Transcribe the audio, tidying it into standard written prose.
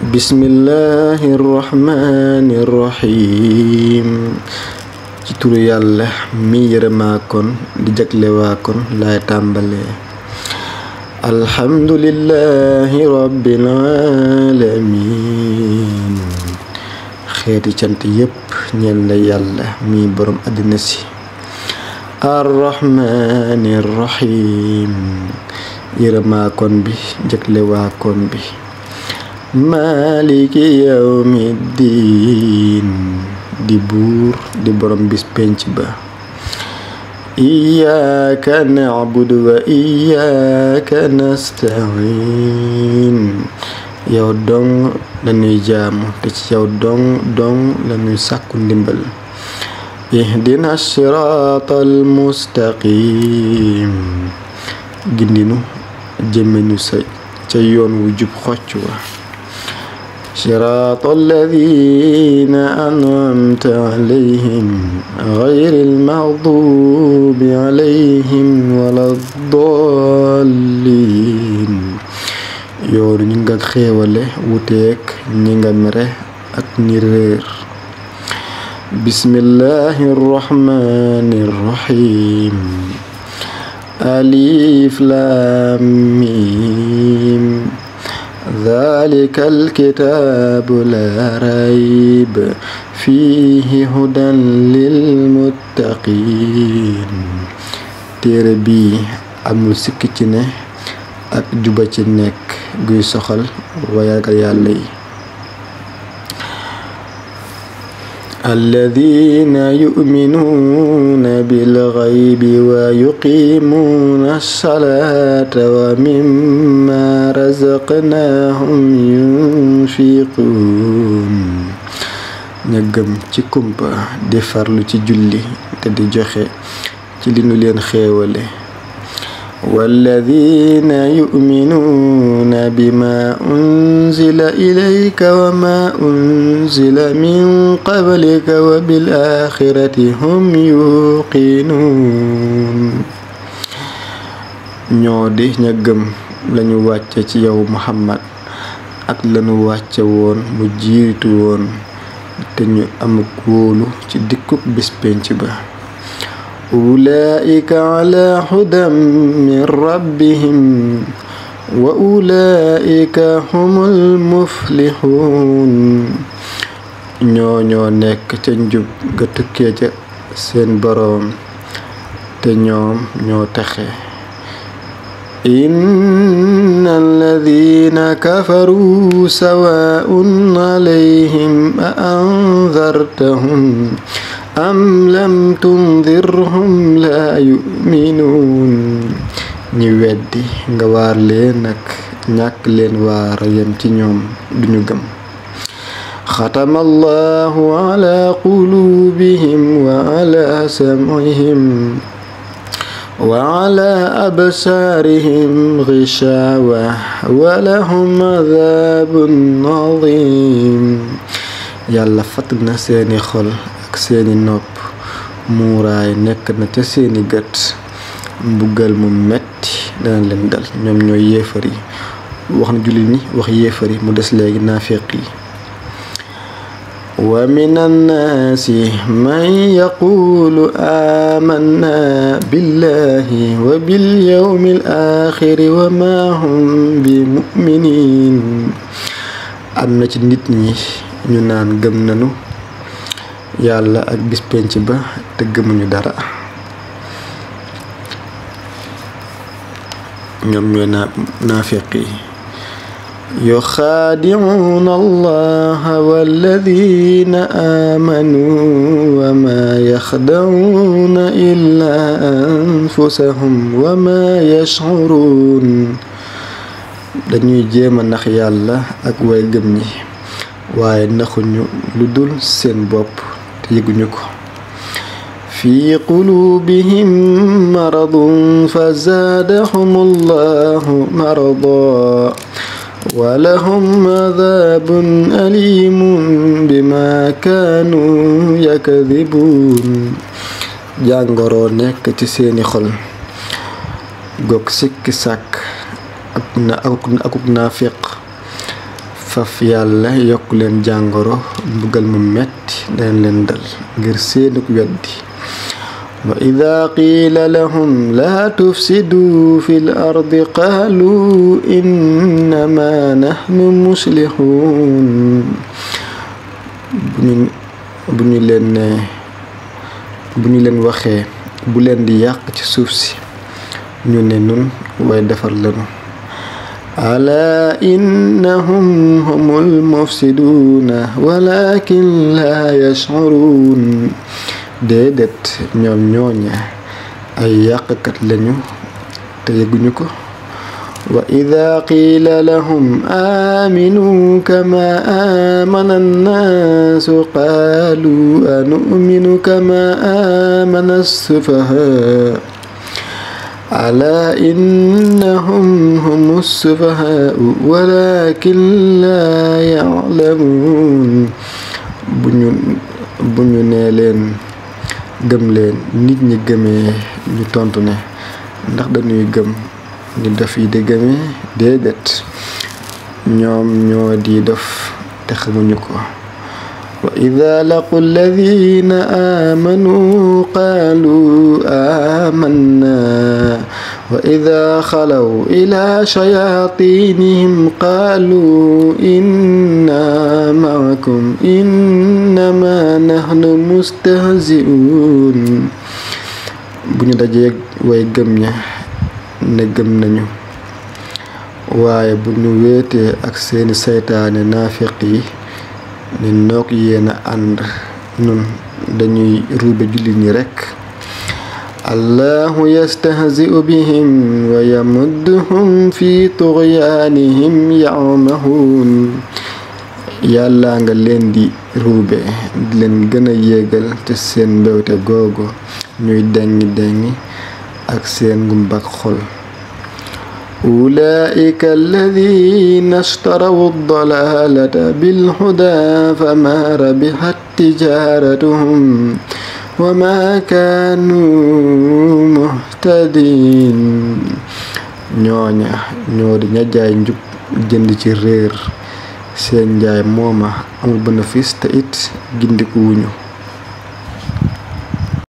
bismillahirrahmanirrahim. ci turu yàlla mi yërëmaakoon di jaglewaakoon laay tàmbalee. alhamdulillahi rabbil alamin. xeeti cant yépp ñeel na yàlla mi borom àddina si. arrahmanirrahim. yërëmaakoon bi jaglewaakoon bi. maliki yawmiddin. di buur di borom bis penc ba. iyyaka na'budu wa iyyaka nasta'in. yow dong lañuy jaamu te ci yow dong lañuy sàkku ndimbal. ihdina siratal mustaqim. gindinu jëmenu sa ca yoon wu jub xocc wa. صراط الذين أنعمت عليهم غير المغضوب عليهم ولا الضالين. yoonu ñi nga xéewale wuteek ñi nga mere ak ñi réer. bismillahir rahmanir rahim. alif lam mim. ذلك الكتاب لا ريب فيه هدى للمتقين. téere bi amul sikk ci ne ak juba ci nekk guy soxal wayagal yàlla yi. الذين يؤمنون بالغيب ويقيمون الصلاة ومما رزقناهم ينفقون. ña gëm ci kumpa di farlu ci julli te di joxe ci li nu leen xéewale. والذين يؤمنون بما أنزل إليك وما أنزل من قبلك وبالآخرة هم يوقنون. ñoo di ña gëm lañu wàcce ci yow Muhammad ak lañu wàcce woon mu jiitu woon te ñu am wóolu ci dikkub bis penc ba. أولئك على هدى من ربهم وأولئك هم المفلحون. ñoo nekk ca njub ga tukkee ca seen boroom te ñoom ñoo texe. إن الذين كفروا سواء عليهم أأنذرتهم أم لم تنذرهم لا يؤمنون. ñi weddi nga waar leen ak ñàkk leen waar yem ci ñoom duñu gëm. ختم الله على قلوبهم وعلى سمعهم وعلى أبصارهم غشاوة ولهم عذاب عظيم. yàlla fatt na seeni xol ak seeni nopp. muuraay nekk na ca seeni gët. mbugal mu metti dana leen dal. ñoom ñooy yéefar yi. wax na jullit ñi wax yéefar yi mu des léegi naafeq yi. ومن الناس من يقول آمنا بالله وباليوم الآخر وما هم بمؤمنين. am na ci nit ñi ñu naan gëm nañu yàlla ak bis penc ba te gëmuñu dara. ñoom ñooy naafeq yi. يخادعون الله والذين آمنوا وما يخدعون إلا أنفسهم وما يشعرون. dañuy jéema nax yàlla ak way gëm ñi waaye naxuñu lu dul seen bopp te yëguñu ko. في قلوبهم مرض فزادهم الله مرضا ولهم عذاب أليم بما كانوا يكذبون. jàngoro nekk ci seeni xol gog sikki sàkk akuk naafiq faf yàlla yokk leen jàngoro mbugal mu metti dana leen dal ngir seenuk weddi wa ida qiila lahum laa tufsiduu fi l ardi qaaluu innama nahnu muslixuun bu ñu leen waxee bu leen di yàq ci suuf si ñu ne nun way defar lanu alaa innahum humul mufsiduuna walakin laa yash'uruun déedéet ñoom ñooña ay yàqkat lañu te yëguñu ko wa ida qiila lahum aaminuu kama aamana annaasu qaaluu anu'minu kama aamana as-sufahaa alaa innahum humu as-sufahaa'u walaakin laa ya'lamuun bu ñu nee leen gëm leen nit ñi gëmee ñu tontu ne ndax dañuy gëm ni dof yi di gëmee déedéet ñoom ñoo di dof te xamuñu ko wa ida laqu alladina aamanu qaalu aamanna wa ida xalaw ila shayatinihim qaalu inna maakum innama nahnu mustahzi'un bu ñu dajee way gëm ña ne gëm nañu waaye bu ñu wéetee ak seeni saytaane naafiq yi ne noog yéena ànd nun dañuy ruube jullit ñi rekk allahu yastahzi'u bihim wa yamudduhum fi tughyanihim ya'mahuun yàlla nga leen di ruube di leen gën a yéegal te seen mbewte googu ñuy dengi ak seen ngumbak xol ulaa'ika alladhiina ishtaraw ad-dalaalata bil-hudaa famaa rabihat tijaaratuhum wa maa kaanuu muhtadiin ñooña ñoo di ña jaay njub jënd ci réer seen njaay mooma amul bénéfice te it gindiku wuñu